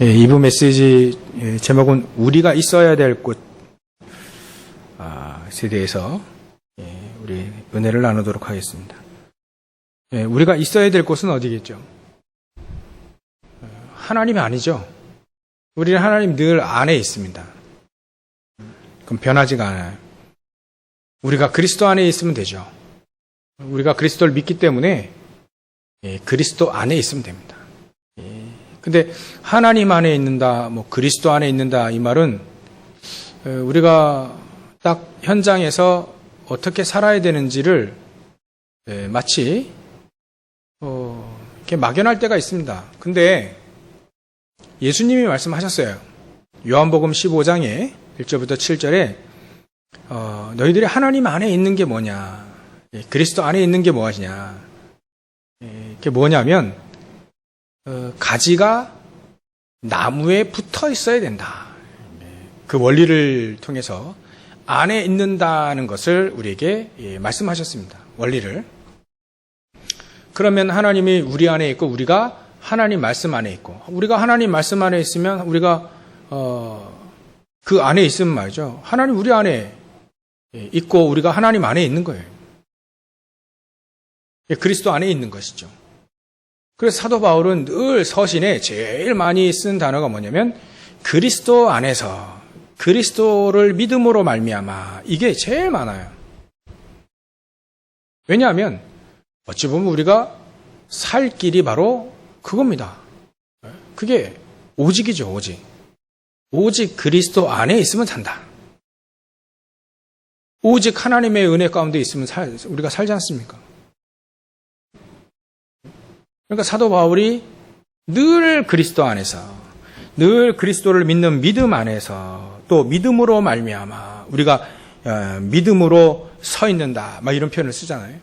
이부 메시지 제목은 우리가 있어야 될 곳에 대해서 우리 은혜를 나누도록 하겠습니다. 우리가 있어야 될 곳은 어디겠죠? 하나님이 아니죠. 우리는 하나님 늘 안에 있습니다. 그럼 변하지가 않아요. 우리가 그리스도 안에 있으면 되죠. 우리가 그리스도를 믿기 때문에 그리스도 안에 있으면 됩니다. 근데 하나님 안에 있는다, 그리스도 안에 있는다 이 말은 우리가 딱 현장에서 어떻게 살아야 되는지를 마치 이렇게 막연할 때가 있습니다. 근데 예수님이 말씀하셨어요. 요한복음 15장에 1절부터 7절에 너희들이 하나님 안에 있는 게 뭐냐, 그리스도 안에 있는 게 무엇이냐, 그게 뭐냐면 가지가 나무에 붙어 있어야 된다. 그 원리를 통해서 안에 있는다는 것을 우리에게 말씀하셨습니다. 원리를. 그러면 하나님이 우리 안에 있고 우리가 하나님 말씀 안에 있고, 우리가 하나님 말씀 안에 있으면 우리가 그 안에 있으면 말이죠. 하나님 우리 안에 있고 우리가 하나님 안에 있는 거예요. 그리스도 안에 있는 것이죠. 그래서 사도 바울은 늘 서신에 제일 많이 쓴 단어가 뭐냐면 그리스도 안에서, 그리스도를 믿음으로 말미암아, 이게 제일 많아요. 왜냐하면 어찌 보면 우리가 살 길이 바로 그겁니다. 그게 오직이죠. 오직 그리스도 안에 있으면 산다. 오직 하나님의 은혜 가운데 있으면 우리가 살지 않습니까? 그러니까 사도 바울이 늘 그리스도 안에서, 늘 그리스도를 믿는 믿음 안에서, 또 믿음으로 말미암아 우리가 믿음으로 서 있는다, 막 이런 표현을 쓰잖아요.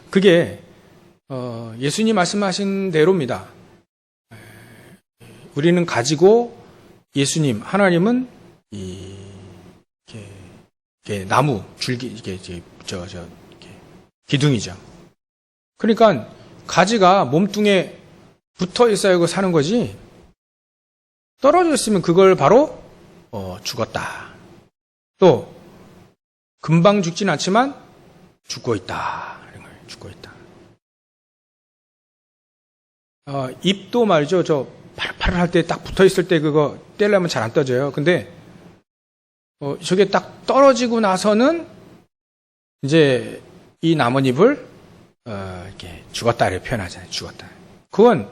그게 예수님 말씀하신 대로입니다. 우리는 가지고 예수님, 하나님은 이게 나무 줄기, 이게 기둥이죠. 그러니까 가지가 몸뚱에 붙어 있어야 사는 거지, 떨어져 있으면 그걸 바로 죽었다. 또 금방 죽진 않지만 죽고 있다. 이런 거예요. 죽고 있다. 잎도 말이죠. 저 팔팔 할 때 딱 붙어 있을 때 그거 떼려면 잘 안 떠져요. 근데 저게 딱 떨어지고 나서는 이제 이 나뭇잎을 이렇게 죽었다 이렇게 표현하잖아요. 죽었다. 그건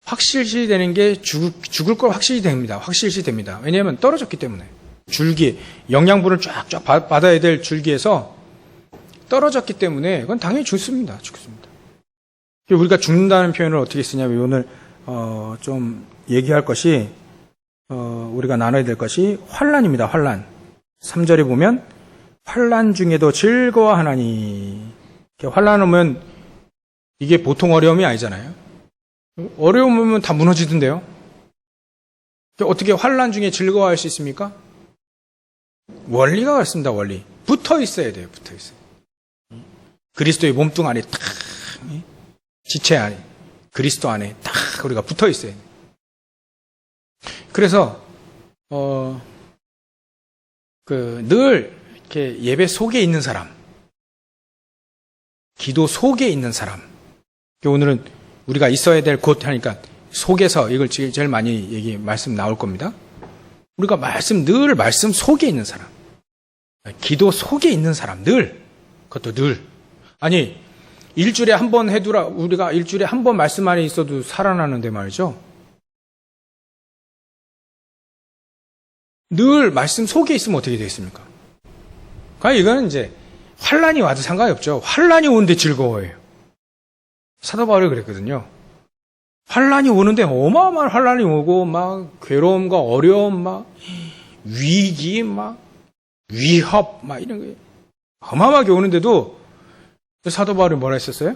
확실시 되는 게 죽을 걸 확실시 됩니다. 확실시 됩니다. 왜냐하면 떨어졌기 때문에. 줄기, 영양분을 쫙쫙 받아야 될 줄기에서 떨어졌기 때문에 그건 당연히 죽습니다. 우리가 죽는다는 표현을 어떻게 쓰냐면 오늘 좀 얘기할 것이, 우리가 나눠야 될 것이 환난입니다. 환난. 3절에 보면 환난 중에도 즐거워하나니. 환난 오면 이게 보통 어려움이 아니잖아요. 어려움 오면 다 무너지던데요. 어떻게 환난 중에 즐거워할 수 있습니까? 원리가 그렇습니다. 원리. 붙어 있어야 돼요. 붙어 있어요. 그리스도의 몸뚱 안에 딱, 지체 안에, 그리스도 안에 딱 우리가 붙어 있어야 돼요. 그래서 늘 이렇게 예배 속에 있는 사람, 기도 속에 있는 사람. 오늘은 우리가 있어야 될 곳 하니까 속에서, 이걸 제일 많이 말씀 나올 겁니다. 우리가 늘 말씀 속에 있는 사람, 기도 속에 있는 사람, 그것도 늘. 아니, 일주일에 한 번 우리가 일주일에 한 번 말씀 안에 있어도 살아나는데 말이죠. 늘 말씀 속에 있으면 어떻게 되겠습니까? 그러니까 이거는 이제 환난이 와도 상관이 없죠. 환난이 오는데 즐거워해요. 사도 바울이 그랬거든요. 환난이 오는데 어마어마한 환난이 오고, 막 괴로움과 어려움, 막 위기, 막 위협, 막 이런 게 어마어마하게 오는데도 사도 바울이 뭐라 했었어요?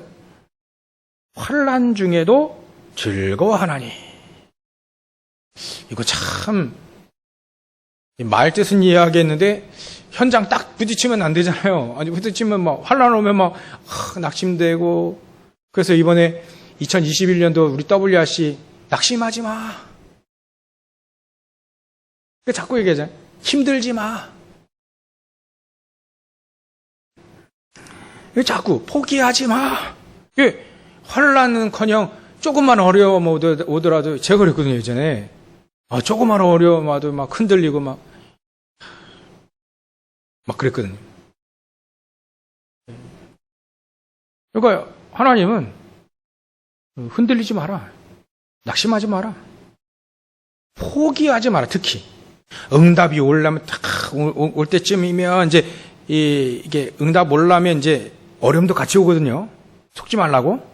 환난 중에도 즐거워하나니. 이거 참 말 뜻은 이해하겠는데 현장 딱 부딪히면 안 되잖아요. 아니 부딪히면 막 환난 오면 막 낙심되고. 그래서 이번에 2021년도 우리 WRC 낙심하지 마. 자꾸 얘기하잖아요. 힘들지 마. 자꾸 포기하지 마. 환난은커녕 조금만 어려움 오더라도 제가 그랬거든요, 예전에. 조금만 어려움 와도 막 흔들리고 막 그랬거든요. 그러니까 하나님은 흔들리지 마라. 낙심하지 마라. 포기하지 마라, 특히. 응답이 오려면 딱 올 때쯤이면 이제 이게 응답 오려면 이제 어려움도 같이 오거든요. 속지 말라고.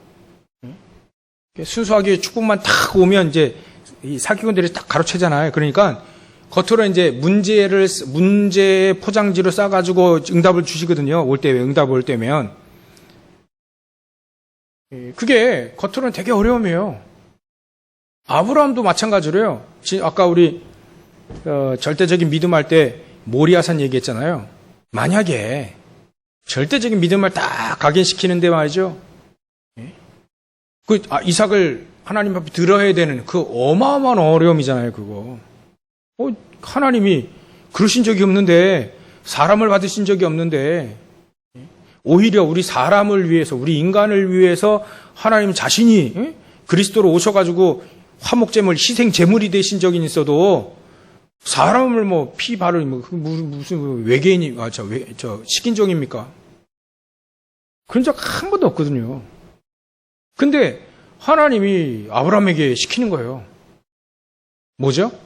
순수하게 축복만 딱 오면 이제 이 사기꾼들이 딱 가로채잖아요. 그러니까 겉으로 이제 문제 포장지로 싸가지고 응답을 주시거든요. 응답 올 때면. 그게 겉으로는 되게 어려움이에요. 아브라함도 마찬가지로요. 아까 우리 절대적인 믿음 할 때 모리아산 얘기했잖아요. 만약에 절대적인 믿음을 딱 각인시키는데 말이죠. 이삭을 하나님 앞에 들어야 되는 그 어마어마한 어려움이잖아요, 그거. 하나님이 그러신 적이 없는데, 사람을 받으신 적이 없는데, 오히려 우리 사람을 위해서, 우리 인간을 위해서 하나님 자신이 그리스도로 오셔가지고 화목제물, 희생제물이 되신 적이 있어도 사람을 피 바를 무슨 외계인이, 식인종입니까? 그런 적 한 번도 없거든요. 근데 하나님이 아브라함에게 시키는 거예요. 뭐죠?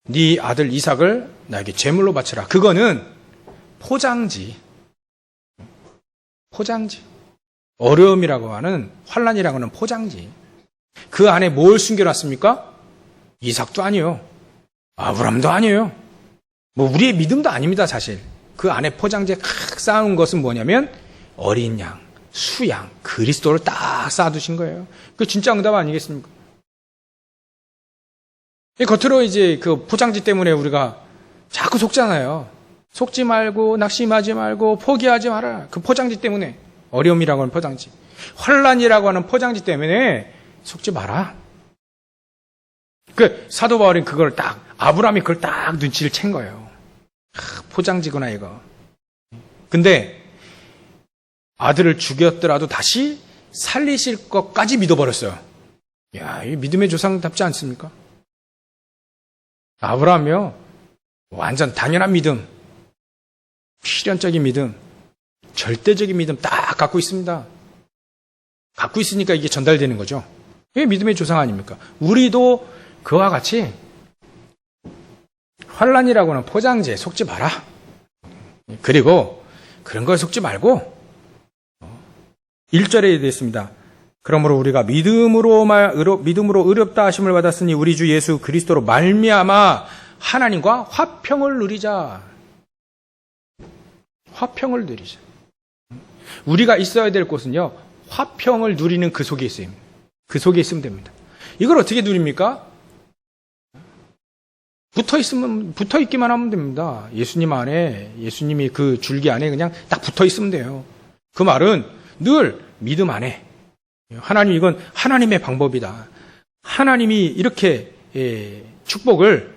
네 아들 이삭을 나에게 제물로 바쳐라. 그거는 포장지. 어려움이라고 하는, 환난이라고 하는 포장지. 그 안에 뭘 숨겨놨습니까? 이삭도 아니에요. 아브라함도 아니에요. 우리의 믿음도 아닙니다, 사실. 그 안에 포장지에 칵 쌓은 것은 뭐냐면 어린 양, 수양, 그리스도를 딱 쌓아두신 거예요. 그 진짜 응답 아니겠습니까? 겉으로 이제 그 포장지 때문에 우리가 자꾸 속잖아요. 속지 말고, 낙심하지 말고, 포기하지 마라. 그 포장지 때문에. 어려움이라고 하는 포장지. 환난이라고 하는 포장지 때문에 속지 마라. 사도 바울이 그걸 아브라함이 그걸 딱 눈치를 챈 거예요. 포장지구나, 이거. 근데 아들을 죽였더라도 다시 살리실 것까지 믿어버렸어요. 야, 이 믿음의 조상답지 않습니까? 아브라함이요, 완전 당연한 믿음, 필연적인 믿음, 절대적인 믿음 딱 갖고 있습니다. 갖고 있으니까 이게 전달되는 거죠. 이게 믿음의 조상 아닙니까? 우리도 그와 같이 환난이라고 하는 포장지에 속지 마라. 그리고 그런 거에 속지 말고 1절에 되었습니다. 그러므로 우리가 믿음으로 의롭다 하심을 받았으니 우리 주 예수 그리스도로 말미암아 하나님과 화평을 누리자. 화평을 누리자. 우리가 있어야 될 곳은요, 화평을 누리는 그 속에 있어요. 그 속에 있으면 됩니다. 이걸 어떻게 누립니까? 붙어 있기만 하면 됩니다. 예수님 안에, 예수님이 그 줄기 안에 그냥 딱 붙어 있으면 돼요. 그 말은 늘 믿음 안에. 하나님, 이건 하나님의 방법이다. 하나님이 이렇게 축복을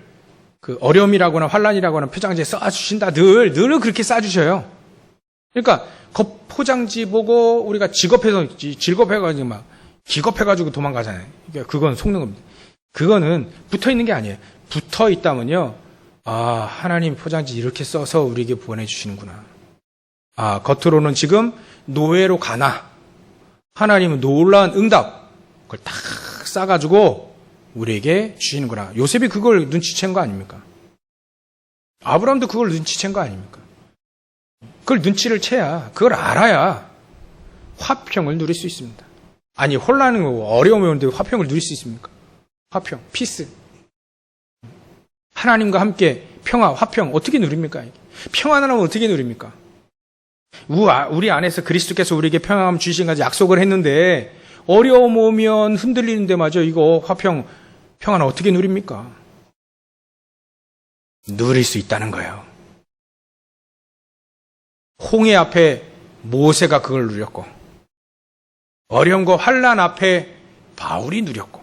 그 어려움이라거나 환난이라고 하는 포장지에 쌓아주신다. 늘 그렇게 쌓아주셔요. 그러니까 겉포장지 보고 우리가 즐겁해가지고 막 기겁해가지고 도망가잖아요. 그러니까 그건 속는 겁니다. 그거는 붙어있는 게 아니에요. 붙어있다면요, 하나님 포장지 이렇게 써서 우리에게 보내주시는구나. 겉으로는 지금 노예로 가나 하나님은 놀라운 응답 그걸 딱 싸가지고 우리에게 주시는구나. 요셉이 그걸 눈치챈 거 아닙니까? 아브라함도 그걸 눈치챈 거 아닙니까? 그걸 눈치를 채야, 그걸 알아야 화평을 누릴 수 있습니다. 아니, 혼란은 어려움이 오는데 화평을 누릴 수 있습니까? 화평, 피스. 하나님과 함께 평화, 화평 어떻게 누립니까? 평안하면 어떻게 누립니까? 우리 안에서 그리스도께서 우리에게 평안함 주시신까지 약속을 했는데 어려움 오면 흔들리는데 마저 이거 화평, 평안을 어떻게 누립니까? 누릴 수 있다는 거예요. 홍해 앞에 모세가 그걸 누렸고 어려움과 환난 앞에 바울이 누렸고,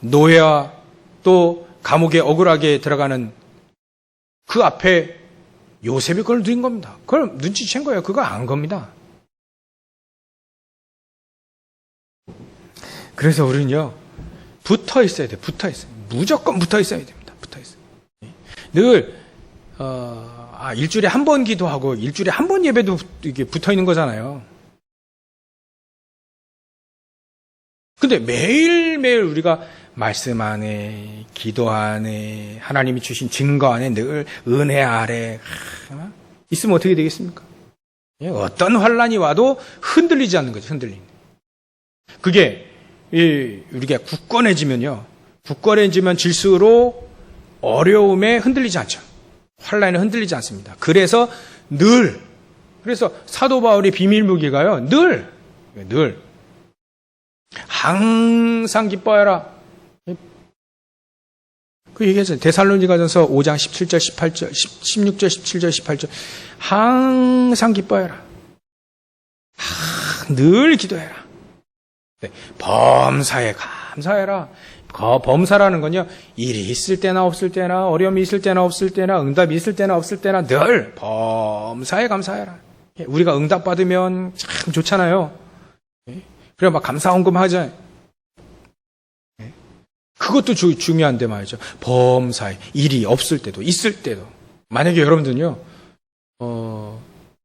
노예와 또 감옥에 억울하게 들어가는 그 앞에 요셉이 그걸 누린 겁니다. 그걸 눈치챈 거예요. 그거 안 겁니다. 그래서 우리는요, 붙어 있어야 돼요. 붙어 있어요. 무조건 붙어 있어야 됩니다. 붙어 있어요. 늘, 일주일에 한 번 기도하고 일주일에 한 번 예배도 이게 붙어 있는 거잖아요. 근데 매일매일 우리가 말씀 안에, 기도 안에, 하나님이 주신 증거 안에 늘 은혜 아래 있으면 어떻게 되겠습니까? 어떤 환란이 와도 흔들리지 않는 거죠. 흔들리는. 그게 우리가 굳건해지면 질수록 어려움에 흔들리지 않죠. 환란에 흔들리지 않습니다. 그래서 사도 바울의 비밀 무기가요. 늘 항상 기뻐해라. 그 얘기했어요. 데살로니가전서 5장 17절, 18절, 16절, 17절, 18절. 항상 기뻐해라. 늘 기도해라. 네, 범사에 감사해라. 범사라는 건요, 일이 있을 때나 없을 때나, 어려움이 있을 때나 없을 때나, 응답이 있을 때나 없을 때나 늘 범사에 감사해라. 우리가 응답 받으면 참 좋잖아요. 그래 막 감사 헌금 하잖아요. 그것도 중요한데 말이죠. 범사에 일이 없을 때도 있을 때도, 만약에 여러분들은요,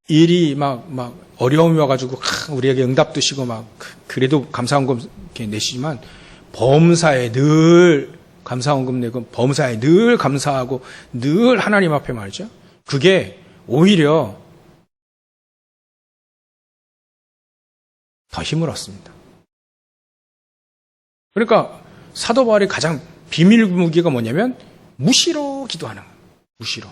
일이 막 어려움이 와가지고 우리에게 응답 드시고 그래도 감사 헌금 이렇게 내시지만, 범사에 늘 감사 헌금 내고 범사에 늘 감사하고 늘 하나님 앞에 말이죠. 그게 오히려 더 힘을 얻습니다. 그러니까 사도 바울의 가장 비밀 무기가 뭐냐면 무시로 기도하는 거예요. 무시로.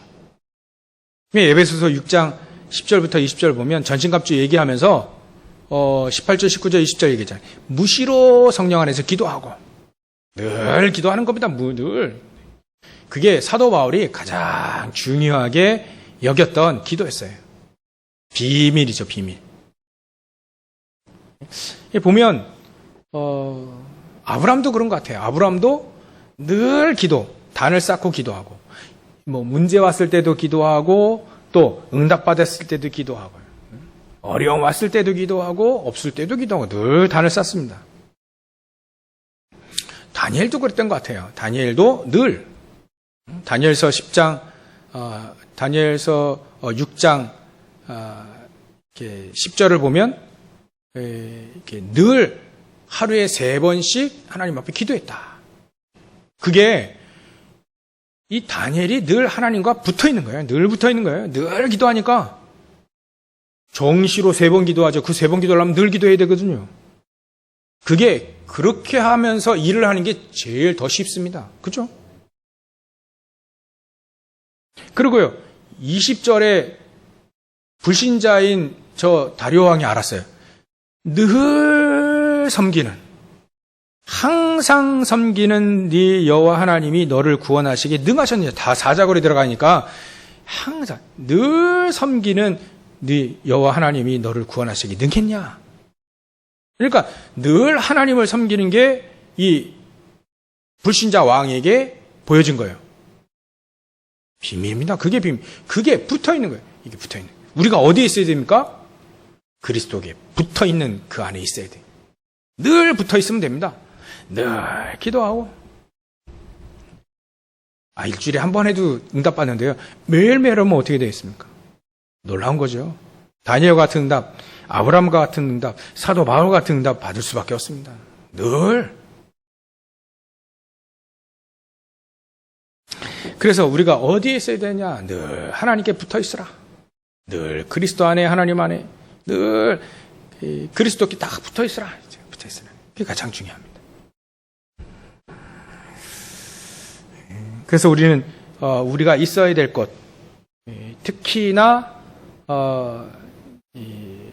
에베소서 6장 10절부터 20절 보면 전신갑주 얘기하면서 18절, 19절, 20절 얘기잖아요. 무시로 성령 안에서 기도하고 늘 기도하는 겁니다. 늘. 그게 사도 바울이 가장 중요하게 여겼던 기도였어요. 비밀이죠, 비밀. 보면 아브라함도 그런 것 같아요. 아브라함도 늘 단을 쌓고 기도하고, 문제 왔을 때도 기도하고, 또 응답받았을 때도 기도하고, 어려움 왔을 때도 기도하고, 없을 때도 기도하고, 늘 단을 쌓습니다. 다니엘도 그랬던 것 같아요. 다니엘도 늘, 다니엘서 10장, 다니엘서 6장 10절을 보면, 이렇게 늘 하루에 3번씩 하나님 앞에 기도했다. 그게 이 다니엘이 늘 하나님과 붙어 있는 거예요. 늘 붙어 있는 거예요. 늘 기도하니까 정시로 3번 기도하죠. 그 3번 기도하려면 늘 기도해야 되거든요. 그게 그렇게 하면서 일을 하는 게 제일 더 쉽습니다. 그죠? 그리고요, 20절에 불신자인 저 다리오 왕이 알았어요. 늘 섬기는, 항상 섬기는 네 여호와 하나님이 너를 구원하시기에 능하셨느냐. 다 사자골에 들어가니까 항상 늘 섬기는 네 여호와 하나님이 너를 구원하시기에 능했냐. 그러니까 늘 하나님을 섬기는 게 이 불신자 왕에게 보여진 거예요. 비밀입니다. 그게 비밀. 그게 붙어 있는 거예요. 이게 붙어 있는. 우리가 어디에 있어야 됩니까? 그리스도에게 붙어 있는 그 안에 있어야 돼. 늘 붙어 있으면 됩니다. 늘 기도하고. 일주일에 한 번 해도 응답받는데요. 매일매일 하면 어떻게 되겠습니까? 놀라운 거죠. 다니엘 같은 응답, 아브라함과 같은 응답, 사도 바울 같은 응답 받을 수밖에 없습니다. 늘. 그래서 우리가 어디에 있어야 되냐? 늘 하나님께 붙어 있으라. 늘 그리스도 안에, 하나님 안에, 늘 그리스도께 딱 붙어 있으라. 붙어 있으라. 그게 가장 중요합니다. 그래서 우리는 우리가 있어야 될 것, 특히나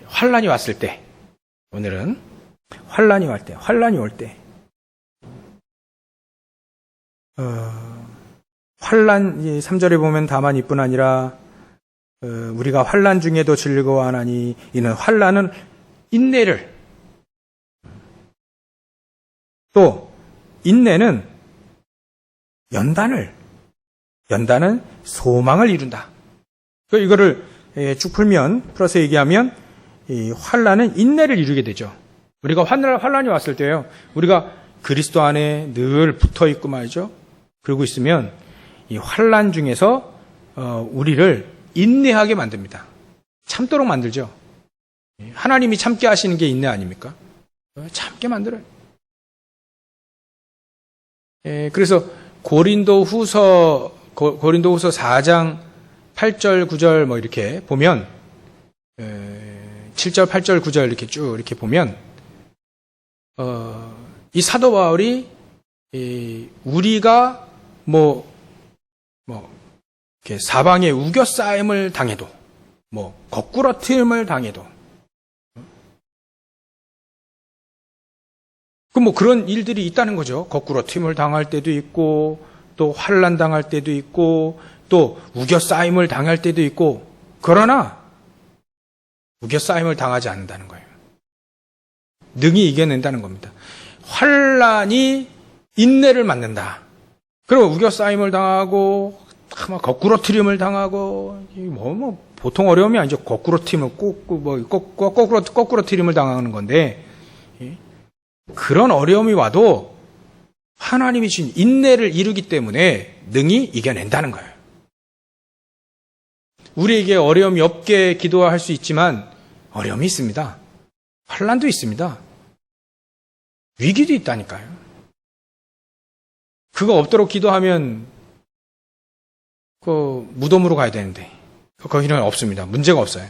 환란이 왔을 때, 오늘은 환란이 올 때, 환란 3절에 보면 다만 이뿐 아니라 우리가 환란 중에도 즐거워하나니 이는 환란은 인내를, 또 인내는 연단은 소망을 이룬다. 이거를 쭉 풀면, 풀어서 얘기하면 이 환난은 인내를 이루게 되죠. 우리가 환난이 왔을 때요, 우리가 그리스도 안에 늘 붙어 있고 말이죠. 그러고 있으면 이 환난 중에서 우리를 인내하게 만듭니다. 참도록 만들죠. 하나님이 참게 하시는 게 인내 아닙니까? 참게 만들어요. 그래서 고린도후서 4장 8절 9절 뭐 이렇게 보면 7절 8절 9절 이렇게 쭉 이렇게 보면 이 사도 바울이 우리가 이렇게 사방에 우겨싸임을 당해도 거꾸러뜨림을 당해도 그런 일들이 있다는 거죠. 거꾸러뜨림을 당할 때도 있고 또 환난 당할 때도 있고 또 우겨싸임을 당할 때도 있고, 그러나 우겨싸임을 당하지 않는다는 거예요. 능히 이겨낸다는 겁니다. 환난이 인내를 맡는다. 그럼 우겨싸임을 당하고 거꾸러뜨림을 당하고 보통 어려움이 아니죠. 거꾸러뜨림을 거꾸러뜨림을 당하는 건데, 그런 어려움이 와도 하나님이 주신 인내를 이루기 때문에 능히 이겨낸다는 거예요. 우리에게 어려움이 없게 기도할 수 있지만 어려움이 있습니다. 환난도 있습니다. 위기도 있다니까요. 그거 없도록 기도하면 무덤으로 가야 되는데 거기는 없습니다. 문제가 없어요.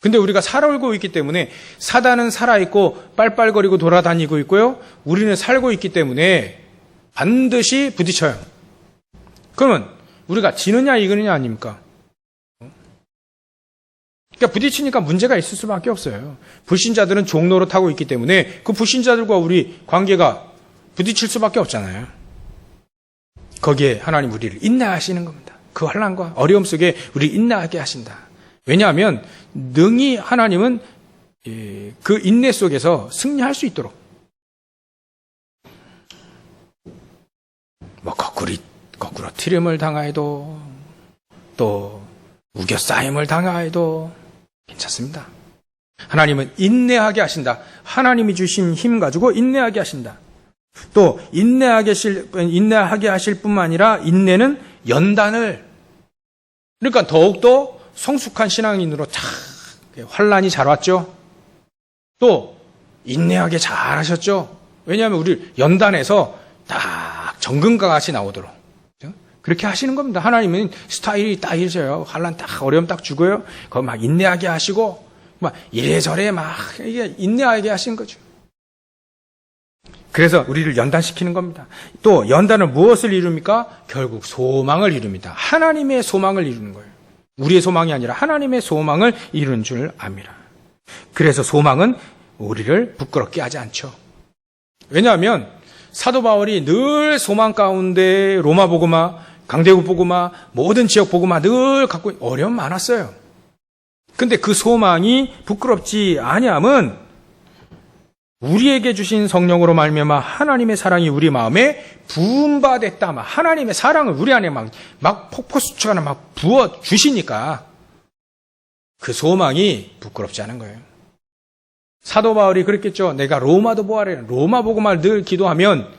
근데 우리가 살고 있기 때문에 사단은 살아있고 빨빨거리고 돌아다니고 있고요. 우리는 살고 있기 때문에 반드시 부딪혀요. 그러면 우리가 지느냐 이기느냐 아닙니까? 그러니까 부딪히니까 문제가 있을 수밖에 없어요. 불신자들은 종로를 타고 있기 때문에 그 불신자들과 우리 관계가 부딪힐 수밖에 없잖아요. 거기에 하나님 우리를 인내하시는 겁니다. 그 환난과 어려움 속에 우리 인내하게 하신다. 왜냐하면 능히 하나님은 그 인내 속에서 승리할 수 있도록 거꾸러뜨림을 당하여도 또 우겨싸임을 당하여도 괜찮습니다. 하나님은 인내하게 하신다. 하나님이 주신 힘 가지고 인내하게 하신다. 또 인내하게 하실 뿐만 아니라 인내는 연단을, 그러니까 더욱더 성숙한 신앙인으로 환난이 잘 왔죠. 또 인내하게 잘 하셨죠. 왜냐하면 우리 연단에서 딱 정금과 같이 나오도록 그렇게 하시는 겁니다. 하나님은 스타일이 딱 이러셔요. 환난 딱 어려움 딱 주고요. 그거 막 인내하게 하시고 막 이래저래 막 이게 인내하게 하신 거죠. 그래서 우리를 연단시키는 겁니다. 또 연단은 무엇을 이룹니까? 결국 소망을 이룹니다. 하나님의 소망을 이루는 거예요. 우리의 소망이 아니라 하나님의 소망을 이루는 줄 압니다. 그래서 소망은 우리를 부끄럽게 하지 않죠. 왜냐하면 사도 바울이 늘 소망 가운데 로마 복음화, 강대국 복음화, 모든 지역 복음화 늘 갖고 어려움 많았어요. 근데 그 소망이 부끄럽지 아니함은 우리에게 주신 성령으로 말미암아 하나님의 사랑이 우리 마음에 부음받았다. 하나님의 사랑을 우리 안에 막 폭포수처럼 막 부어 주시니까 그 소망이 부끄럽지 않은 거예요. 사도 바울이 그랬겠죠. 내가 로마도 보아래. 로마 복음을 늘 기도하면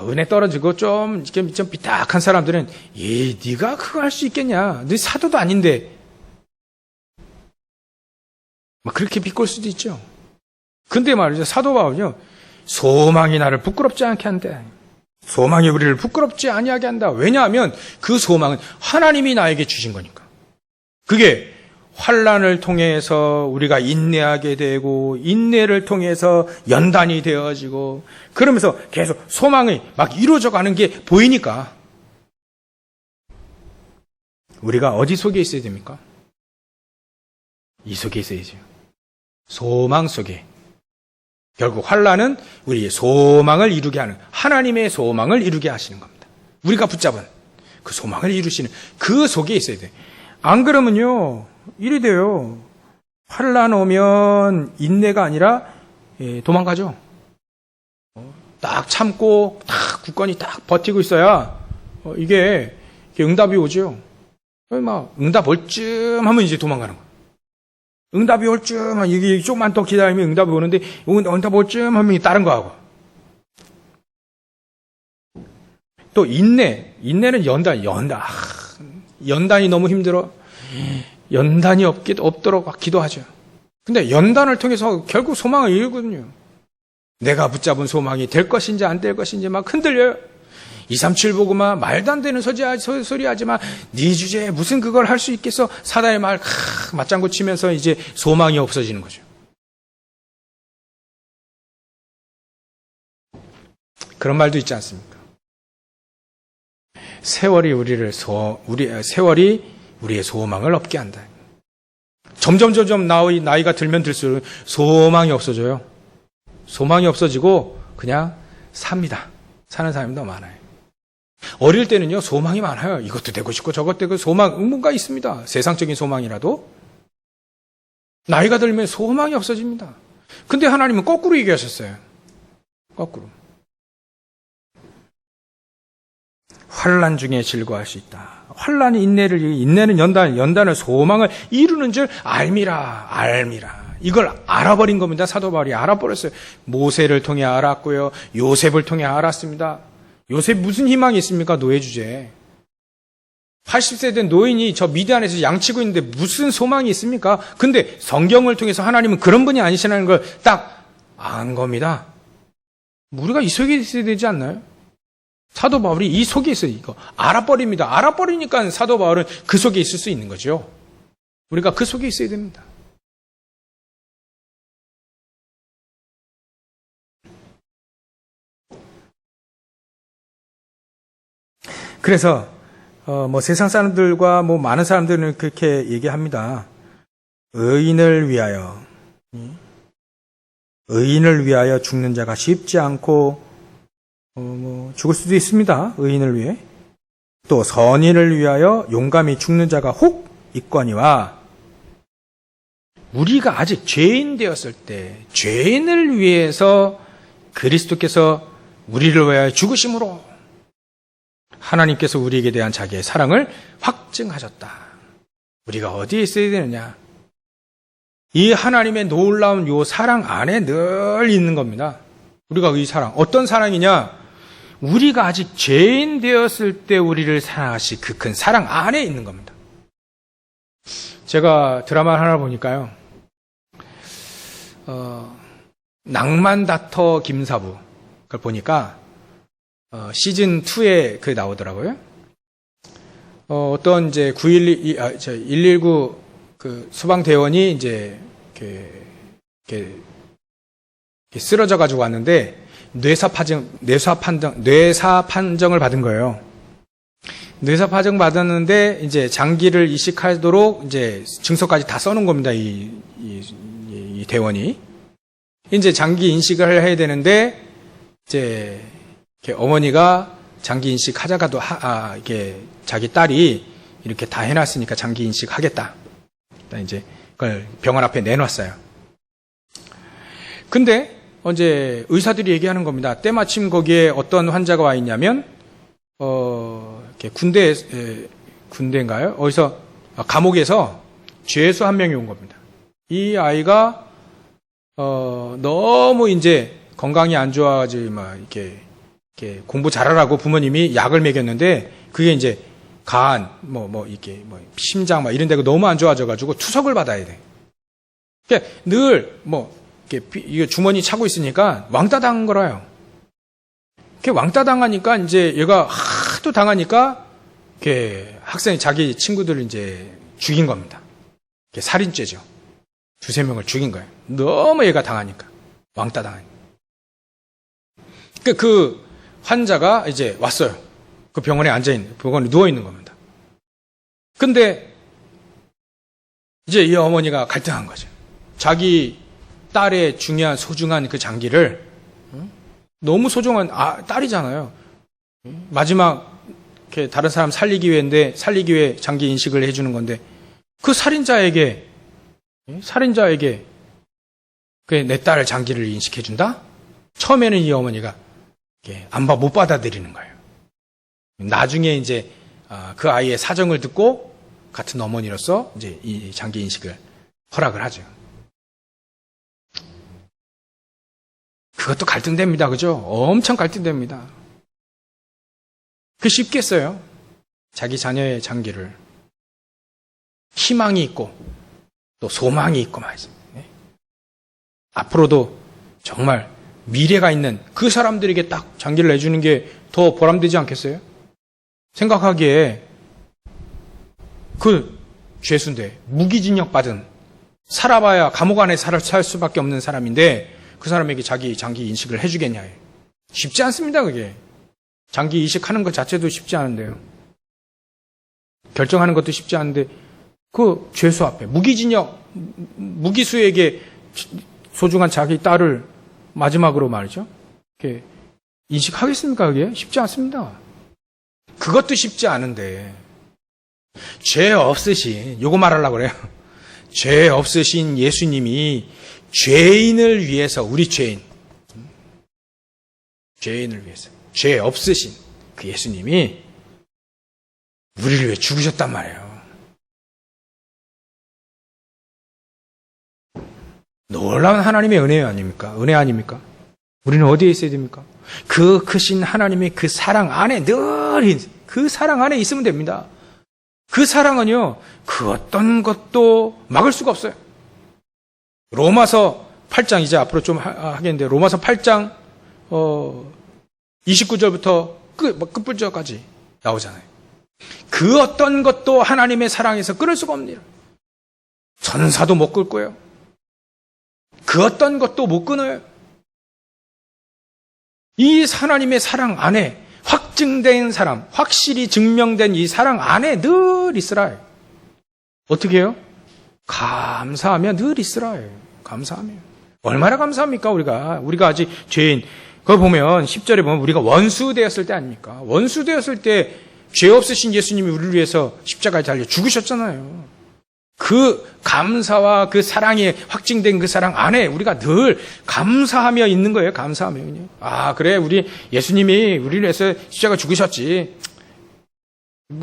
은혜 떨어지고 좀 삐딱한 사람들은 네가 그거 할 수 있겠냐? 네 사도도 아닌데. 막 그렇게 비꼴 수도 있죠. 근데 말이죠. 사도 바울은요. 소망이 나를 부끄럽지 않게 한다. 소망이 우리를 부끄럽지 아니하게 한다. 왜냐하면 그 소망은 하나님이 나에게 주신 거니까. 그게 환난을 통해서 우리가 인내하게 되고 인내를 통해서 연단이 되어지고 그러면서 계속 소망이 막 이루어져 가는 게 보이니까 우리가 어디 속에 있어야 됩니까? 이 속에 있어야죠. 소망 속에. 결국 환난은 우리의 소망을 이루게 하는 하나님의 소망을 이루게 하시는 겁니다. 우리가 붙잡은 그 소망을 이루시는 그 속에 있어야 돼. 안 그러면요 이래 돼요. 환난 오면 인내가 아니라 도망가죠. 딱 참고 딱 굳건히 딱 버티고 있어야 이게 응답이 오죠. 막 응답 올 쯤 하면 이제 도망가는 거예요. 응답이 올 쯤 하면 이게 조금만 더 기다리면 응답이 오는데 응답 올 쯤 하면 다른 거 하고. 또 인내는 연단이 너무 힘들어. 연단이 없도록 기도하죠. 근데 연단을 통해서 결국 소망을 이루거든요. 내가 붙잡은 소망이 될 것인지 안 될 것인지 막 흔들려요. 237 보고만 말도 안 되는 소리 하지만 네 주제에 무슨 그걸 할 수 있겠어? 사단의 말 맞장구 치면서 이제 소망이 없어지는 거죠. 그런 말도 있지 않습니까? 세월이 우리의 소망을 없게 한다. 점점 나이가 들면 들수록 소망이 없어져요. 소망이 없어지고 그냥 삽니다. 사는 사람이 더 많아요. 어릴 때는요, 소망이 많아요. 이것도 되고 싶고 저것도 되고 소망, 뭔가 있습니다. 세상적인 소망이라도. 나이가 들면 소망이 없어집니다. 근데 하나님은 거꾸로 얘기하셨어요. 거꾸로. 환난 중에 즐거워할 수 있다. 환난이 인내는 연단을 소망을 이루는 줄 알미라. 이걸 알아버린 겁니다. 사도 바울이 알아버렸어요. 모세를 통해 알았고요. 요셉을 통해 알았습니다. 요셉 무슨 희망이 있습니까? 노예 주제에. 80세 된 노인이 저 미디안에서 양치고 있는데 무슨 소망이 있습니까? 근데 성경을 통해서 하나님은 그런 분이 아니시라는 걸 딱 안 겁니다. 우리가 이 속에 있어야 되지 않나요? 사도 바울이 이 속에 있어요. 이거 알아버립니다. 알아버리니까 사도 바울은 그 속에 있을 수 있는 거죠. 우리가 그 속에 있어야 됩니다. 그래서 세상 사람들과 많은 사람들은 그렇게 얘기합니다. 의인을 위하여 죽는 자가 쉽지 않고 죽을 수도 있습니다. 의인을 위해. 또 선인을 위하여 용감히 죽는 자가 혹 있거니와 우리가 아직 죄인 되었을 때 죄인을 위해서 그리스도께서 우리를 위하여 죽으심으로 하나님께서 우리에게 대한 자기의 사랑을 확증하셨다. 우리가 어디에 있어야 되느냐? 이 하나님의 놀라운 요 사랑 안에 늘 있는 겁니다. 우리가 이 사랑, 어떤 사랑이냐? 우리가 아직 죄인 되었을 때 우리를 사랑하신 그 큰 사랑 안에 있는 겁니다. 제가 드라마 하나 보니까요. 낭만닥터 김사부 그걸 보니까 시즌 2에 그 나오더라고요. 어떤 이제 119 그 소방대원이 이제 이렇게 쓰러져 가지고 왔는데 뇌사 판정을 받은 거예요. 뇌사 판정 받았는데 이제 장기를 이식하도록 이제 증서까지 다 써놓은 겁니다. 이 대원이 이제 장기 인식을 해야 되는데 이제 어머니가 장기 인식 하자가도 이게 자기 딸이 이렇게 다 해놨으니까 장기 인식 하겠다. 이제 그걸 병원 앞에 내놨어요. 근데 이제 의사들이 얘기하는 겁니다. 때마침 거기에 어떤 환자가 와 있냐면 이렇게 군대인가요? 어디서 감옥에서 죄수 한 명이 온 겁니다. 이 아이가 너무 이제 건강이 안 좋아가지고 막 이렇게 공부 잘하라고 부모님이 약을 먹였는데 그게 이제 간, 심장 이런 데가 너무 안 좋아져가지고 투석을 받아야 돼. 그러니까 늘 이게 주머니 차고 있으니까 왕따 당한 거라요. 이렇게 왕따 당하니까 이제 얘가 하도 당하니까 학생이 자기 친구들을 이제 죽인 겁니다. 살인죄죠. 두세 명을 죽인 거예요. 너무 얘가 당하니까. 왕따 당하니까. 그 환자가 이제 왔어요. 그 병원에 병원에 누워있는 겁니다. 근데 이제 이 어머니가 갈등한 거죠. 자기 딸의 소중한 그 장기를, 너무 소중한, 딸이잖아요. 마지막, 다른 사람 살리기 위해 장기 인식을 해주는 건데, 그 살인자에게 살인자에게 내 딸 장기를 인식해준다? 처음에는 이 어머니가 못 받아들이는 거예요. 나중에 이제 그 아이의 사정을 듣고 같은 어머니로서 이제 이 장기 인식을 허락을 하죠. 그것도 갈등됩니다. 그죠? 엄청 갈등됩니다. 그 쉽겠어요. 자기 자녀의 장기를 희망이 있고 또 소망이 있고 말이죠. 앞으로도 정말 미래가 있는 그 사람들에게 딱 장기를 내주는 게 더 보람되지 않겠어요? 생각하기에 그 죄수인데 무기징역 받은 살아봐야 감옥 안에 살 수밖에 없는 사람인데 그 사람에게 자기 장기 인식을 해주겠냐. 쉽지 않습니다. 그게. 장기 이식하는 것 자체도 쉽지 않은데요. 결정하는 것도 쉽지 않은데 그 죄수 앞에 무기징역 무기수에게 소중한 자기 딸을 마지막으로 말이죠. 이렇게 인식하겠습니까? 그게 쉽지 않습니다. 그것도 쉽지 않은데 죄 없으신 요거 말하려고 그래요. 죄 없으신 예수님이 죄인을 위해서 우리 죄인을 위해서 죄 없으신 그 예수님이 우리를 위해 죽으셨단 말이에요. 놀라운 하나님의 은혜 아닙니까? 은혜 아닙니까? 우리는 어디에 있어야 됩니까? 그 크신 하나님의 그 사랑 안에 늘 그 사랑 안에 있으면 됩니다. 그 사랑은요, 그 어떤 것도 막을 수가 없어요. 로마서 8장, 이제 앞으로 좀 하겠는데, 로마서 8장, 29절부터 끝부절까지 나오잖아요. 그 어떤 것도 하나님의 사랑에서 끊을 수가 없네요. 천사도 못 끊고요. 그 어떤 것도 못 끊어요. 이 하나님의 사랑 안에 확증된 사람, 확실히 증명된 이 사랑 안에 늘 있으라. 어떻게 해요? 감사하며 늘 있으라. 감사하며. 얼마나 감사합니까, 우리가 아직 죄인. 그거 보면, 10절에 보면 우리가 원수 되었을 때 아닙니까? 원수 되었을 때 죄 없으신 예수님이 우리를 위해서 십자가에 달려 죽으셨잖아요. 그 감사와 그 사랑이 확증된 그 사랑 안에 우리가 늘 감사하며 있는 거예요. 감사하며. 아, 그래. 우리 예수님이 우리를 위해서 십자가 죽으셨지.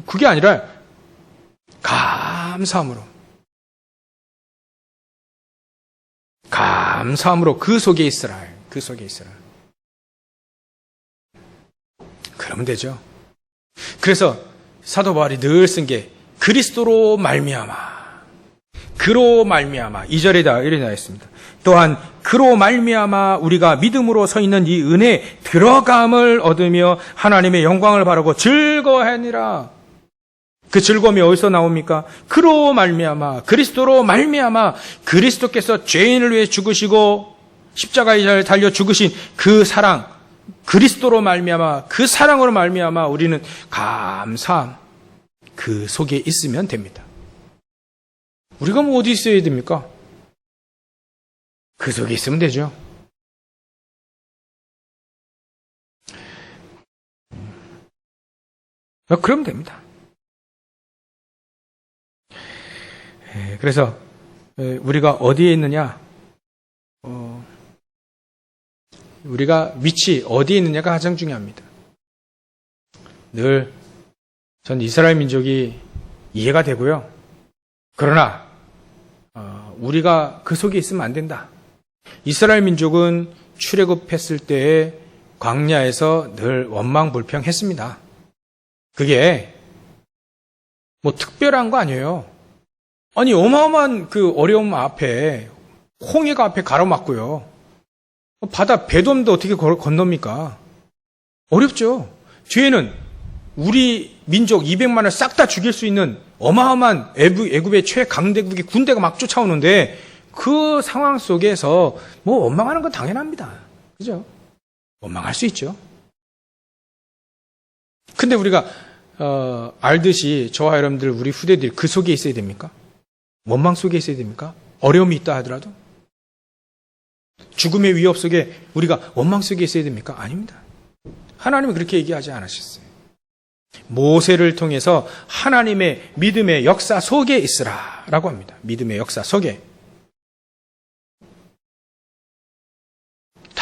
그게 아니라 감사함으로 그 속에 있으라. 그 속에 있으라. 그러면 되죠. 그래서 사도 바울이 늘 쓴 게 그리스도로 말미암아. 그로 말미암아 2절에 이렇게 나와 있습니다. 또한 그로 말미암아 우리가 믿음으로 서 있는 이 은혜에 들어감을 얻으며 하나님의 영광을 바라고 즐거워하니라. 그 즐거움이 어디서 나옵니까? 그로 말미암아 그리스도로 말미암아 그리스도께서 죄인을 위해 죽으시고 십자가에 달려 죽으신 그 사랑 그리스도로 말미암아 그 사랑으로 말미암아 우리는 감사함 그 속에 있으면 됩니다. 우리가 뭐 어디 있어야 됩니까? 그 속에 있으면 되죠. 그러면 됩니다. 그래서 우리가 어디에 있느냐? 우리가 위치 어디에 있느냐가 가장 중요합니다. 늘 전 이스라엘 민족이 이해가 되고요. 그러나 우리가 그 속에 있으면 안 된다. 이스라엘 민족은 출애굽했을 때에 광야에서 늘 원망불평했습니다. 그게 뭐 특별한 거 아니에요. 아니 어마어마한 그 어려움 앞에 홍해가 앞에 가로막고요. 바다 배돔도 어떻게 건넙니까? 어렵죠. 뒤에는 우리 민족 200만을 싹 다 죽일 수 있는 어마어마한 애굽의 최강대국의 군대가 막 쫓아오는데 그 상황 속에서 뭐 원망하는 건 당연합니다. 그죠? 원망할 수 있죠. 근데 우리가 알듯이 저와 여러분들 우리 후대들이 그 속에 있어야 됩니까? 원망 속에 있어야 됩니까? 어려움이 있다 하더라도 죽음의 위협 속에 우리가 원망 속에 있어야 됩니까? 아닙니다. 하나님은 그렇게 얘기하지 않으셨어요. 모세를 통해서 하나님의 믿음의 역사 속에 있으라 라고 합니다. 믿음의 역사 속에.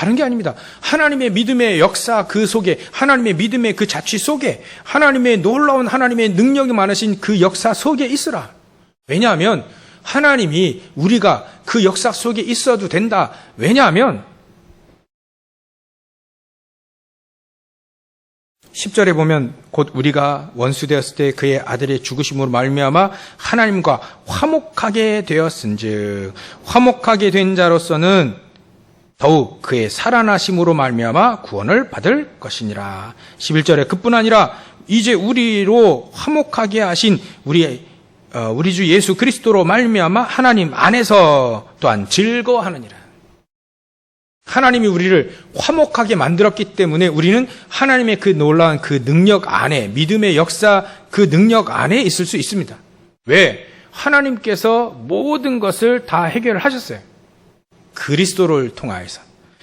다른 게 아닙니다. 하나님의 믿음의 역사 그 속에, 하나님의 믿음의 그 자취 속에, 하나님의 놀라운 하나님의 능력이 많으신 그 역사 속에 있으라. 왜냐하면 하나님이 우리가 그 역사 속에 있어도 된다. 왜냐하면 10절에 보면 곧 우리가 원수되었을 때 그의 아들의 죽으심으로 말미암아 하나님과 화목하게 되었은즉 화목하게 된 자로서는 더욱 그의 살아나심으로 말미암아 구원을 받을 것이니라. 11절에 그뿐 아니라 이제 우리로 화목하게 하신 우리 주 예수 그리스도로 말미암아 하나님 안에서 또한 즐거워하느니라. 하나님이 우리를 화목하게 만들었기 때문에 우리는 하나님의 그 놀라운 그 능력 안에, 믿음의 역사 그 능력 안에 있을 수 있습니다. 왜? 하나님께서 모든 것을 다 해결하셨어요. 그리스도를 통하여서,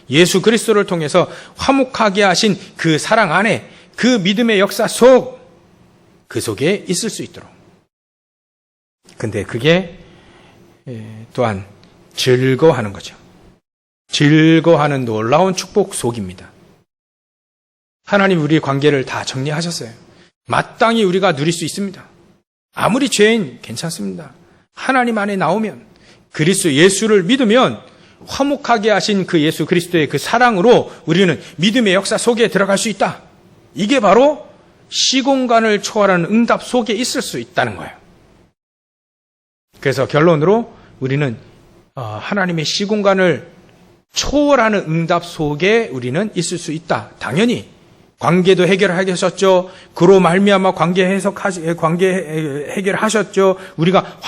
예수 그리스도를 통해서 화목하게 하신 그 사랑 안에, 그 믿음의 역사 그 속에 있을 수 있도록. 근데 그게 또한 즐거워하는 거죠. 즐거워하는 놀라운 축복 속입니다. 하나님 우리의 관계를 다 정리하셨어요. 마땅히 우리가 누릴 수 있습니다. 아무리 죄인 괜찮습니다. 하나님 안에 나오면, 그리스도 예수를 믿으면 화목하게 하신 그 예수 그리스도의 그 사랑으로 우리는 믿음의 역사 속에 들어갈 수 있다. 이게 바로 시공간을 초월하는 응답 속에 있을 수 있다는 거예요. 그래서 결론으로 우리는 하나님의 시공간을 초월하는 응답 속에 우리는 있을 수 있다. 당연히 관계도 해결하셨죠. 그로 말미암아 관계 해결하셨죠. 우리가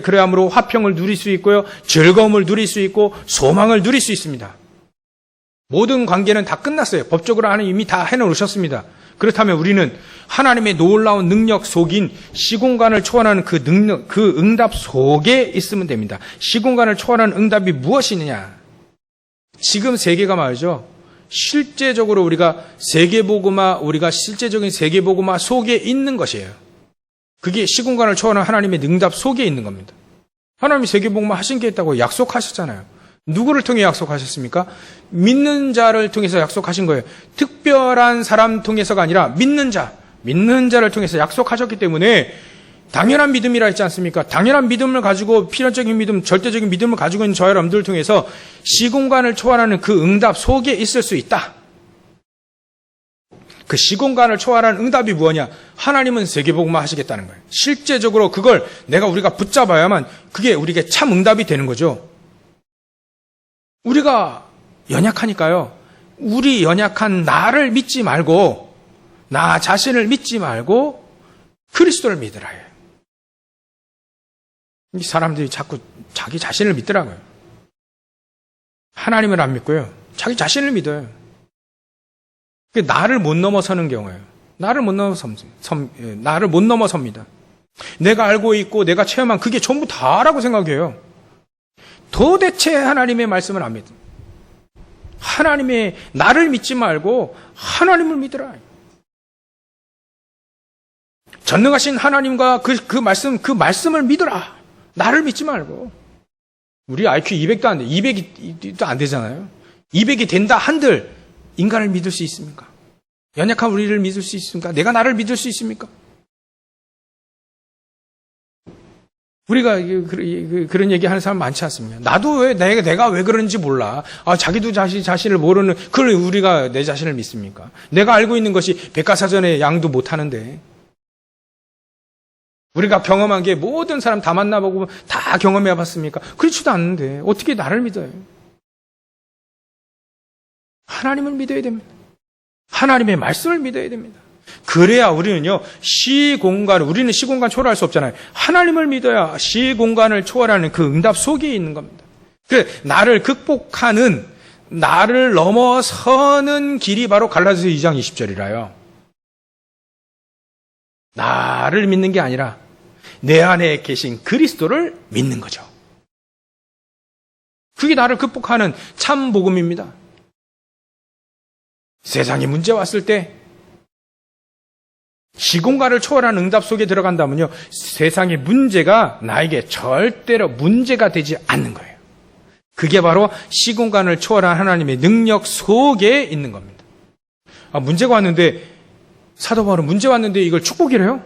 그래야므로 화평을 누릴 수 있고요, 즐거움을 누릴 수 있고 소망을 누릴 수 있습니다. 모든 관계는 다 끝났어요. 법적으로 하나님 이미 다 해놓으셨습니다. 그렇다면 우리는 하나님의 놀라운 능력 속인 시공간을 초월하는 그 능력, 그 응답 속에 있으면 됩니다. 시공간을 초월하는 응답이 무엇이느냐? 지금 세계가 말이죠, 실제적으로 우리가 실제적인 세계복음화 속에 있는 것이에요. 그게 시공간을 초월하는 하나님의 응답 속에 있는 겁니다. 하나님이 세계복음화 하신 게 있다고 약속하셨잖아요. 누구를 통해 약속하셨습니까? 믿는 자를 통해서 약속하신 거예요. 특별한 사람 통해서가 아니라 믿는 자를 통해서 약속하셨기 때문에 당연한 믿음이라 했지 않습니까? 당연한 믿음을 가지고, 필연적인 믿음, 절대적인 믿음을 가지고 있는 저 여러분들을 통해서 시공간을 초월하는 그 응답 속에 있을 수 있다. 그 시공간을 초월하는 응답이 뭐냐? 하나님은 세계복음화 하시겠다는 거예요. 실제적으로 그걸 우리가 붙잡아야만 그게 우리에게 참 응답이 되는 거죠. 우리가 연약하니까요, 우리 연약한 나를 믿지 말고, 나 자신을 믿지 말고 그리스도를 믿으라 해요. 이 사람들이 자꾸 자기 자신을 믿더라고요. 하나님을 안 믿고요, 자기 자신을 믿어요. 나를 못 넘어서는 경우예요. 나를 못 넘어섭니다. 내가 알고 있고 내가 체험한 그게 전부 다라고 생각해요. 도대체 하나님의 말씀을 안 믿어. 하나님의 나를 믿지 말고 하나님을 믿으라. 전능하신 하나님과 그 말씀을 믿으라. 나를 믿지 말고. 우리 IQ 200도 안 돼. 200도 안 되잖아요. 200이 된다 한들 인간을 믿을 수 있습니까? 연약한 우리를 믿을 수 있습니까? 내가 나를 믿을 수 있습니까? 우리가 그런 얘기 하는 사람 많지 않습니까? 나도 내가 왜 그런지 몰라. 자기도 자신을 모르는, 그걸 우리가 내 자신을 믿습니까? 내가 알고 있는 것이 백과사전의 양도 못 하는데. 우리가 경험한 게 모든 사람 다 만나보고 다 경험해 봤습니까? 그렇지도 않는데 어떻게 나를 믿어요? 하나님을 믿어야 됩니다. 하나님의 말씀을 믿어야 됩니다. 그래야 우리는요, 우리는 시공간 초월할 수 없잖아요. 하나님을 믿어야 시공간을 초월하는 그 응답 속에 있는 겁니다. 나를 극복하는, 나를 넘어서는 길이 바로 갈라디아서 2장 20절이라요. 나를 믿는 게 아니라 내 안에 계신 그리스도를 믿는 거죠. 그게 나를 극복하는 참 복음입니다. 세상에 문제 왔을 때 시공간을 초월한 응답 속에 들어간다면요, 세상의 문제가 나에게 절대로 문제가 되지 않는 거예요. 그게 바로 시공간을 초월한 하나님의 능력 속에 있는 겁니다. 문제가 왔는데, 사도 바울은 문제 왔는데 이걸 축복이래요?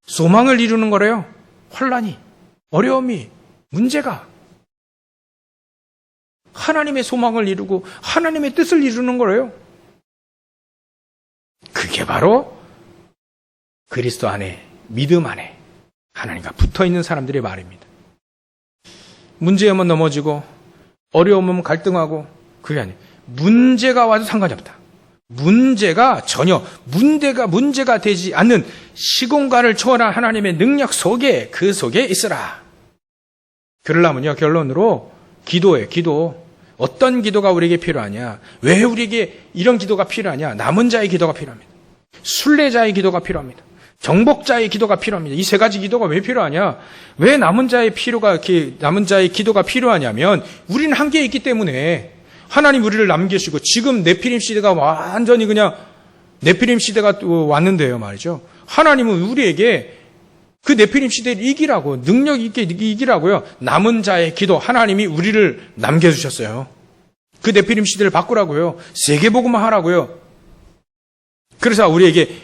소망을 이루는 거래요? 혼란이, 어려움이, 문제가. 하나님의 소망을 이루고 하나님의 뜻을 이루는 거래요. 그게 바로 그리스도 안에, 믿음 안에 하나님과 붙어있는 사람들의 말입니다. 문제에 오면 넘어지고 어려움은 갈등하고, 그게 아니에요. 문제가 와도 상관이 없다. 문제가 전혀 문제가 되지 않는 시공간을 초월한 하나님의 능력 속에, 그 속에 있으라. 그러려면요, 결론으로 기도예요. 기도. 어떤 기도가 우리에게 필요하냐? 왜 우리에게 이런 기도가 필요하냐? 남은 자의 기도가 필요합니다. 순례자의 기도가 필요합니다. 정복자의 기도가 필요합니다. 이 세 가지 기도가 왜 필요하냐? 왜 남은 자의 기도가 필요하냐면, 우리는 한계에 있기 때문에 하나님 우리를 남기시고, 지금 네피림 시대가 완전히 그냥 네피림 시대가 왔는데요, 말이죠. 하나님은 우리에게 그 네피림 시대를 이기라고, 능력 있게 이기라고요. 남은 자의 기도, 하나님이 우리를 남겨주셨어요. 그 네피림 시대를 바꾸라고요. 세계복음화 하라고요. 그래서 우리에게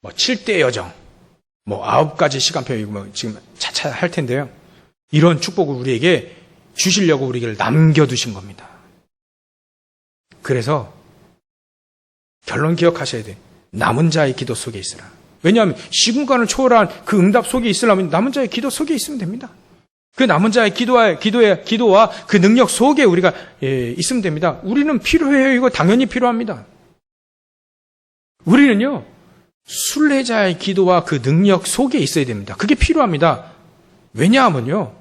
7대 여정, 9가지 시간표 지금 차차 할 텐데요. 이런 축복을 우리에게 주시려고 우리를 남겨두신 겁니다. 그래서 결론 기억하셔야 돼. 남은 자의 기도 속에 있으라. 왜냐하면 시공간을 초월한 그 응답 속에 있으려면 남은 자의 기도 속에 있으면 됩니다. 그 남은 자의 기도와 그 능력 속에 우리가 있으면 됩니다. 우리는 필요해요. 이거 당연히 필요합니다. 우리는요, 순례자의 기도와 그 능력 속에 있어야 됩니다. 그게 필요합니다. 왜냐하면요,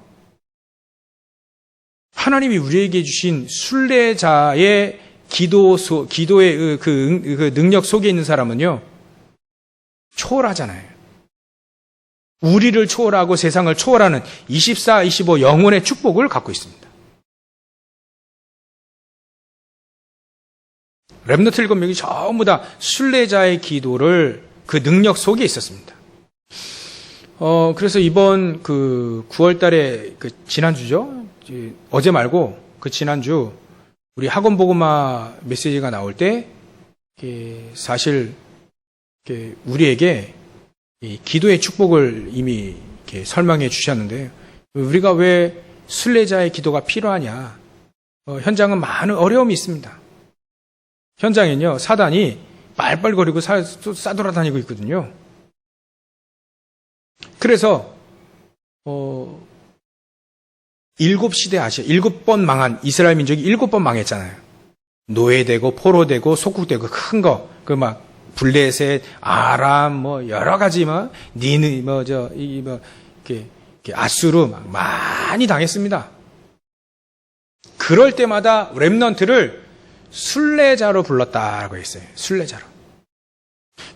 하나님이 우리에게 주신 순례자의 기도의 그 능력 속에 있는 사람은요, 초월하잖아요. 우리를 초월하고 세상을 초월하는 24, 25 영혼의 축복을 갖고 있습니다. 렘넌트 7명이 전부 다 순례자의 기도를 그 능력 속에 있었습니다. 그래서 이번 9월 달에 지난주죠? 어제 말고 지난주 우리 학원 복음화 메시지가 나올 때 사실 우리에게 이 기도의 축복을 이미 설명해 주셨는데, 우리가 왜 순례자의 기도가 필요하냐? 현장은 많은 어려움이 있습니다. 현장에는요, 사단이 빨빨거리고 싸돌아다니고 있거든요. 그래서 7시대 아시아 7번 망한 이스라엘 민족이 7번 망했잖아요. 노예되고 포로되고 속국되고 큰 거, 블레셋, 아람, 여러 가지, 아수르 많이 당했습니다. 그럴 때마다 렘넌트를 순례자로 불렀다고 했어요. 순례자로.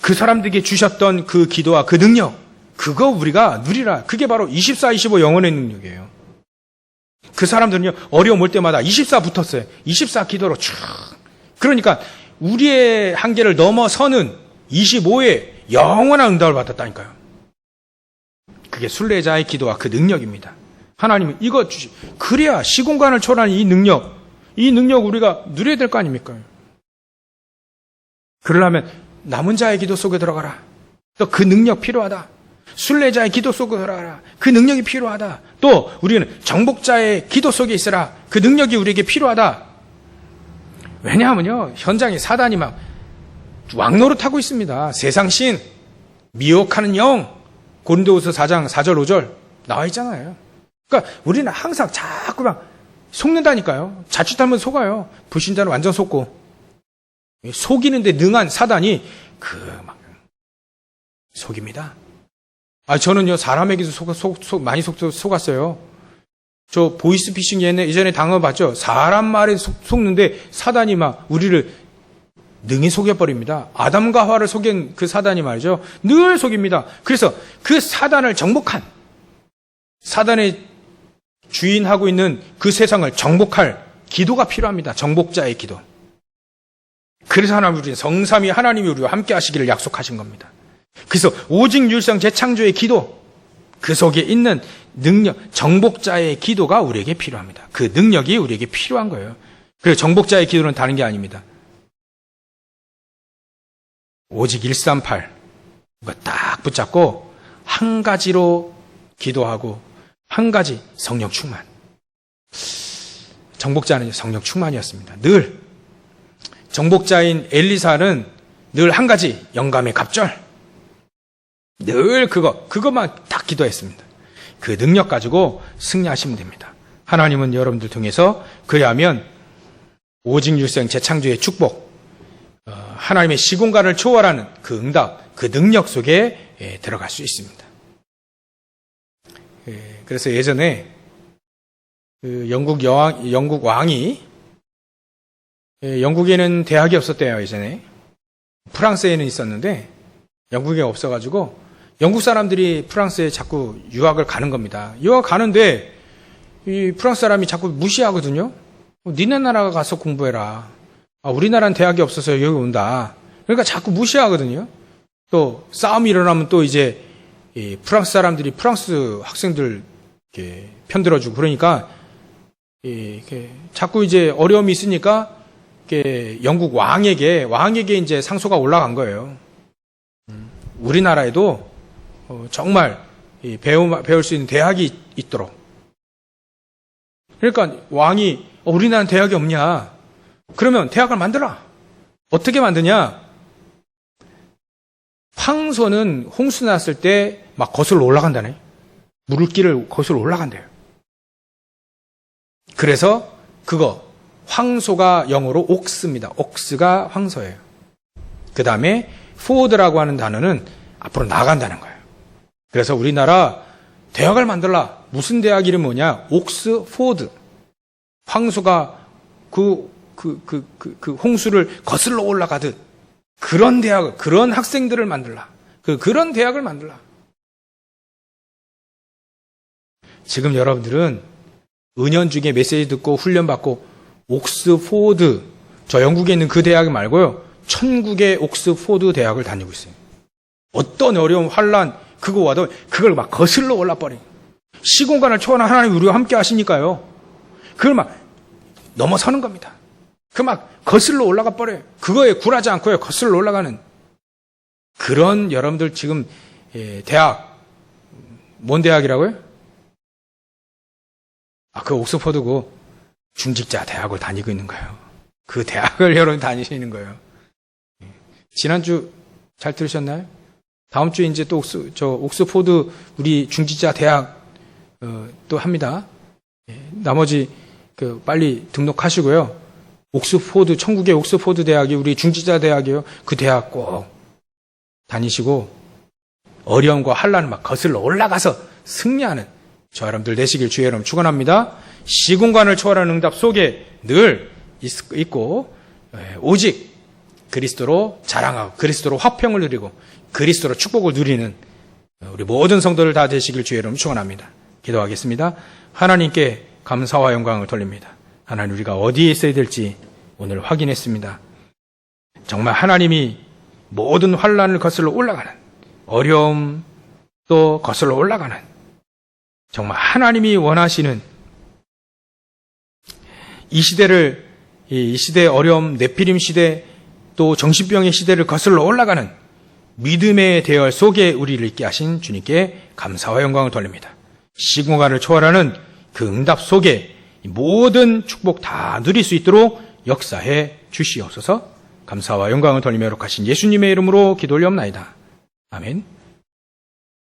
그 사람들에게 주셨던 그 기도와 그 능력, 그거 우리가 누리라. 그게 바로 24, 25 영혼의 능력이에요. 그 사람들은요, 어려움 올 때마다 24 붙었어요. 24 기도로 쭉. 그러니까 우리의 한계를 넘어서는 25의 영원한 응답을 받았다니까요. 그게 순례자의 기도와 그 능력입니다. 하나님은 이거 그래야 시공간을 초월하는 이 능력 우리가 누려야 될 거 아닙니까? 그러려면 남은 자의 기도 속에 들어가라. 또 그 능력 필요하다. 순례자의 기도 속에 들어가라. 그 능력이 필요하다. 또 우리는 정복자의 기도 속에 있으라. 그 능력이 우리에게 필요하다. 왜냐하면요, 현장에 사단이 막 왕노릇하고 있습니다. 세상신, 미혹하는 영, 고린도후서 4장 4절 5절 나와 있잖아요. 그러니까 우리는 항상 자꾸 막 속는다니까요. 자칫하면 속아요. 불신자는 완전 속고, 속이는데 능한 사단이 막 속입니다. 저는요, 사람에게도 많이 속았어요. 저 보이스피싱 예전에 당해봤죠. 사람 말에 속는데 사단이 막 우리를 능히 속여버립니다. 아담과 하와를 속인 그 사단이 말이죠, 늘 속입니다. 그래서 그 사단을 정복한, 사단의 주인하고 있는 그 세상을 정복할 기도가 필요합니다. 정복자의 기도. 그래서 하나님이 성삼위 하나님이 우리와 함께 하시기를 약속하신 겁니다. 그래서 오직 율성 재창조의 기도, 그 속에 있는 정복자의 기도가 우리에게 필요합니다. 그 능력이 우리에게 필요한 거예요. 그래서 정복자의 기도는 다른 게 아닙니다. 오직 138 딱 붙잡고 한 가지로 기도하고 한 가지 성령 충만. 정복자는 성령 충만이었습니다. 늘 정복자인 엘리사는 늘 한 가지 영감의 갑절. 늘 그것만 딱 기도했습니다. 그 능력 가지고 승리하시면 됩니다. 하나님은 여러분들 통해서 그리하면 오직 육생 재창조의 축복, 하나님의 시공간을 초월하는 그 응답, 그 능력 속에 들어갈 수 있습니다. 그래서 예전에 영국 왕이 영국에는 대학이 없었대요. 예전에 프랑스에는 있었는데 영국에 없어가지고 영국 사람들이 프랑스에 자꾸 유학을 가는 겁니다. 유학 가는데 이 프랑스 사람이 자꾸 무시하거든요. 니네 나라가 가서 공부해라. 우리나라는 대학이 없어서 여기 온다. 그러니까 자꾸 무시하거든요. 또 싸움이 일어나면 또 이제 이 프랑스 사람들이 프랑스 학생들 이렇게 편들어주고 그러니까 이렇게 자꾸 이제 어려움이 있으니까 이렇게 영국 왕에게 이제 상소가 올라간 거예요. 우리나라에도 정말 배울 수 있는 대학이 있도록. 그러니까 왕이 우리나라는 대학이 없냐? 그러면 대학을 만들어. 어떻게 만드냐? 황소는 홍수 났을 때 막 거슬러 올라간다네. 물길을 거슬러 올라간대요. 그래서 황소가 영어로 옥스입니다. 옥스가 황소예요. 그 다음에 포워드라고 하는 단어는 앞으로 나간다는 거예요. 그래서 우리나라 대학을 만들라. 무슨 대학 이름 뭐냐? 옥스포드. 황소가 그 홍수를 거슬러 올라가듯 그런 대학, 그런 학생들을 만들라. 그런 대학을 만들라. 지금 여러분들은 은연중에 메시지 듣고 훈련받고 옥스포드, 저 영국에 있는 그 대학 말고요. 천국의 옥스포드 대학을 다니고 있어요. 어떤 어려움, 환란, 그거 와도 그걸 막 거슬러 올라버려. 시공간을 초월한 하나님 우리와 함께 하시니까요. 그걸 막 넘어서는 겁니다. 그 막 거슬러 올라가 버려요. 그거에 굴하지 않고요. 거슬러 올라가는 그런 여러분들 지금 대학, 뭔 대학이라고요? 그 옥스퍼드고 중직자 대학을 다니고 있는 거예요. 그 대학을 여러분 다니시는 거예요. 지난주 잘 들으셨나요? 다음 주에 이제 또 옥스포드 우리 중직자 대학 또 합니다. 나머지 빨리 등록하시고요. 옥스포드, 천국의 옥스포드 대학이 우리 중직자 대학이에요. 그 대학 꼭 다니시고 어려움과 환란을 막 거슬러 올라가서 승리하는 저 여러분들 되시길 주의 이름 축원합니다. 시공간을 초월하는 응답 속에 늘 있고 오직 그리스도로 자랑하고 그리스도로 화평을 누리고 그리스도로 축복을 누리는 우리 모든 성도들 다 되시길 주의 이름 축원합니다. 기도하겠습니다. 하나님께 감사와 영광을 돌립니다. 하나님 우리가 어디에 있어야 될지 오늘 확인했습니다. 정말 하나님이 모든 환란을 거슬러 올라가는 어려움 또 거슬러 올라가는 정말 하나님이 원하시는 이 시대의 어려움, 네피림 시대 또 정신병의 시대를 거슬러 올라가는 믿음의 대열 속에 우리를 있게 하신 주님께 감사와 영광을 돌립니다. 시공간을 초월하는 그 응답 속에 모든 축복 다 누릴 수 있도록 역사해 주시옵소서. 감사와 영광을 돌리며 기록하신 예수님의 이름으로 기도 올리옵나이다. 아멘.